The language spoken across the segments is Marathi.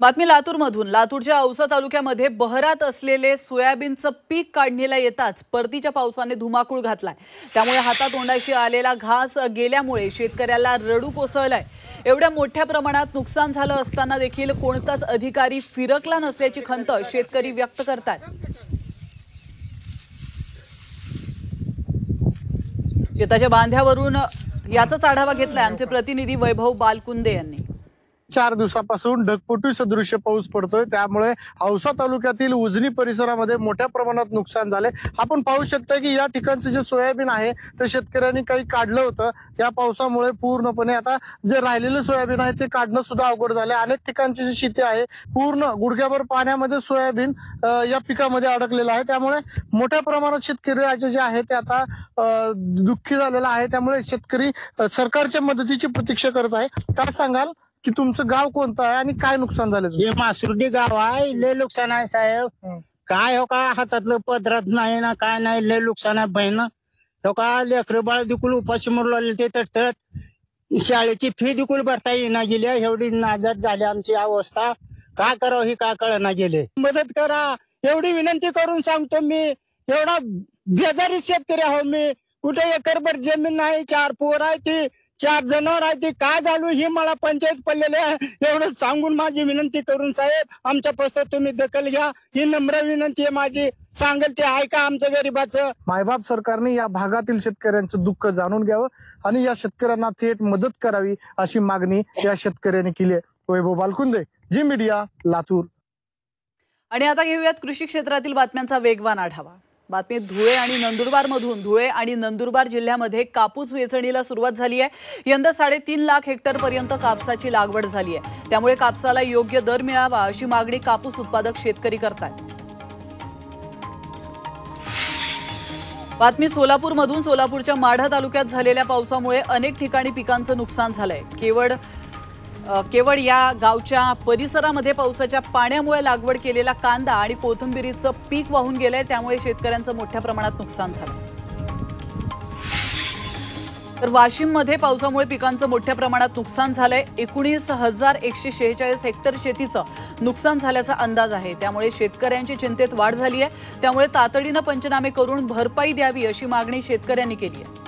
बातमी लातूरमधून। लातूरच्या औसा तालुक्यामध्ये बहरात असलेले सोयाबीनचं पीक काढणीला येताच परतीच्या पावसाने धुमाकूळ घातलाय। त्यामुळे हातातोंडाशी आलेला घास गेल्यामुळे शेतकऱ्याला रडू कोसळलाय। एवढ्या मोठ्या प्रमाणात नुकसान झालं असताना देखील कोणताच अधिकारी फिरकला नसल्याची खंत शेतकरी व्यक्त करतात। शेताच्या बांध्यावरून याचाच आढावा घेतलाय आमचे प्रतिनिधी वैभव बालकुंदे यांनी। 4 दिवसापासून ढगफुटी सदृश्य पाऊस पडतोय, त्यामुळे औसा तालुक्यातील उजनी परिसरामध्ये मोठ्या प्रमाणात नुकसान झाले। आपण पाहू शकता की या ठिकाणचे जे सोयाबीन आहे ते शेतकऱ्यांनी काही काढलं होतं। या पावसामुळे पूर्णपणे आता जे राहिलेले सोयाबीन आहे ते काढणं सुद्धा अवघड झाले। अनेक ठिकाणची जी शेती आहे पूर्ण गुडघ्याभर पाण्यामध्ये सोयाबीन या पिकामध्ये अडकलेलं आहे। त्यामुळे मोठ्या प्रमाणात शेतकरी जे आहे ते आता दुःखी झालेला आहे। त्यामुळे शेतकरी सरकारच्या मदतीची प्रतीक्षा करत आहे। काय सांगाल की तुमचं गाव कोणतं आहे आणि काय नुकसान झालं? हे मासुर्डी गाव आहे। लय नुकसान आहे साहेब। काय हो का हातातलं पदरात नाही ना काय नाही, लय नुकसान आहे बहिण। हो का लेकरं बाळ देखील उपाशी मरू लागले, ते तटतट शाळेची फी देखील भरता येईना गेली। एवढी नाजर झाली आमची अवस्था, काय करावं ही काय कळना गेले। मदत करा एवढी विनंती करून सांगतो मी। एवढा बेजारी शेतकरी आहो मी। कुठे एकरभर जमीन नाही, 4 पोर आहे, ती 4 जनावर आहे, ती काय झालो ही मला पंचायत पडलेले आहे। एवढं सांगून माझी विनंती करून साहेब आमच्या पुस्तक तुम्ही दखल घ्या, ही नम्र विनंती आहे माझी। सांगेल ते ऐका आमचं गरीबाचं। मायबाप सरकारने या भागातील शेतकऱ्यांचं दुःख जाणून घ्यावं आणि या शेतकऱ्यांना थेट मदत करावी अशी मागणी या शेतकऱ्यांनी केली आहे। वैभव बालकुंदे, जी मीडिया, लातूर। आणि आता घेऊयात कृषी क्षेत्रातील बातम्यांचा वेगवान आढावा। बातमी धुळे आणि नंदुरबार मधून। धुळे आणि नंदुरबार जिल्ह्यामध्ये कापूस वेचणीला सुरुवात झाली आहे। यंदा 3.5 लाख हेक्टर पर्यंत कापसाची लागवड झाली आहे। त्यामुळे कापसाला योग्य दर मिळावा अशी मागणी कापूस उत्पादक शेतकरी करतात। बातमी सोलापूर मधून। सोलापूरच्या माढा तालुक्यात झालेल्या पावसामुळे अनेक ठिकाणी पिकांचं नुकसान झालंय। केवळ या गावच्या परिसरामध्ये पावसाच्या पाण्यामुळे लागवड केलेला कांदा आणि कोथिंबिरीचं पीक वाहून गेलंय। त्यामुळे शेतकऱ्यांचं मोठ्या प्रमाणात नुकसान झालं। तर वाशिममध्ये पावसामुळे पिकांचं मोठ्या प्रमाणात नुकसान झालंय। 19,146 हेक्टर शेतीचं नुकसान झाल्याचा अंदाज आहे। त्यामुळे शेतकऱ्यांची चिंतेत वाढ झाली आहे। त्यामुळे तातडीनं पंचनामे करून भरपाई द्यावी अशी मागणी शेतकऱ्यांनी केली आहे।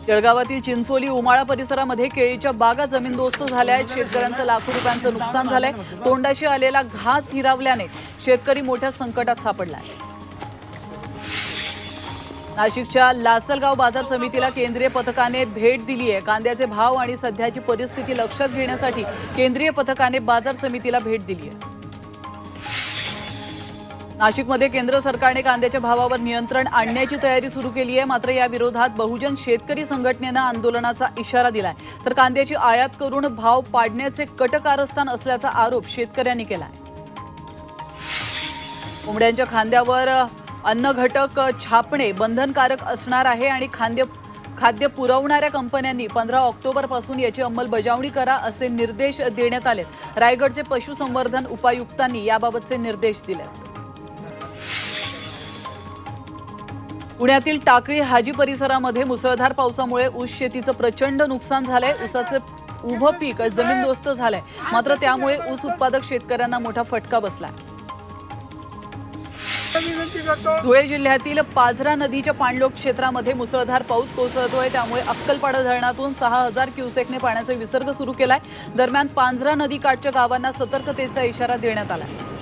जळगावातील चिंचोली उमाळा परिसरामध्ये केळीच्या बागा जमीनदोस्त झाल्या आहेत। शेतकऱ्यांचं लाखो रुपयांचं नुकसान झालंय। तोंडाशी आलेला घास हिरावल्याने शेतकरी मोठ्या संकटात सापडलाय। नाशिकच्या लासलगाव बाजार समितीला केंद्रीय पथकाने भेट दिली आहे। कांद्याचे भाव आणि सध्याची परिस्थिती लक्षात घेण्यासाठी केंद्रीय पथकाने बाजार समितीला भेट दिली आहे। नाशिकमध्ये केंद्र सरकारने कांद्याच्या भावावर नियंत्रण आणण्याची तयारी सुरू केली आहे। मात्र या विरोधात बहुजन शेतकरी संघटनेनं आंदोलनाचा इशारा दिलाय। तर कांद्याची आयात करून भाव पाडण्याचे कट कारस्थान असल्याचा आरोप शेतकऱ्यांनी केलाय। कोंबड्यांच्या खांद्यावर अन्न घटक छापणे बंधनकारक असणार आहे आणि खाद्य पुरवणाऱ्या कंपन्यांनी 15 ऑक्टोबर पासून याची अंमलबजावणी करा असे निर्देश देण्यात आले। रायगडचे पशुसंवर्धन उपायुक्तांनी याबाबतचे निर्देश दिलेत। पुण्यातील टाकळी हाजी परिसरामध्ये मुसळधार पावसामुळे ऊस शेतीचं प्रचंड नुकसान झालंय। ऊसाचे उभं पीक जमीनदोस्त झालंय। मात्र त्यामुळे ऊस उत्पादक शेतकऱ्यांना मोठा फटका बसलाय। धुळे जिल्ह्यातील पाझरा नदीच्या पाणलोट क्षेत्रामध्ये मुसळधार पाऊस कोसळतोय। त्यामुळे अक्कलपाडा धरणातून 6,000 क्युसेकने पाण्याचा विसर्ग सुरू केलाय। दरम्यान पांझरा नदी काठच्या गावांना सतर्कतेचा इशारा देण्यात आलाय।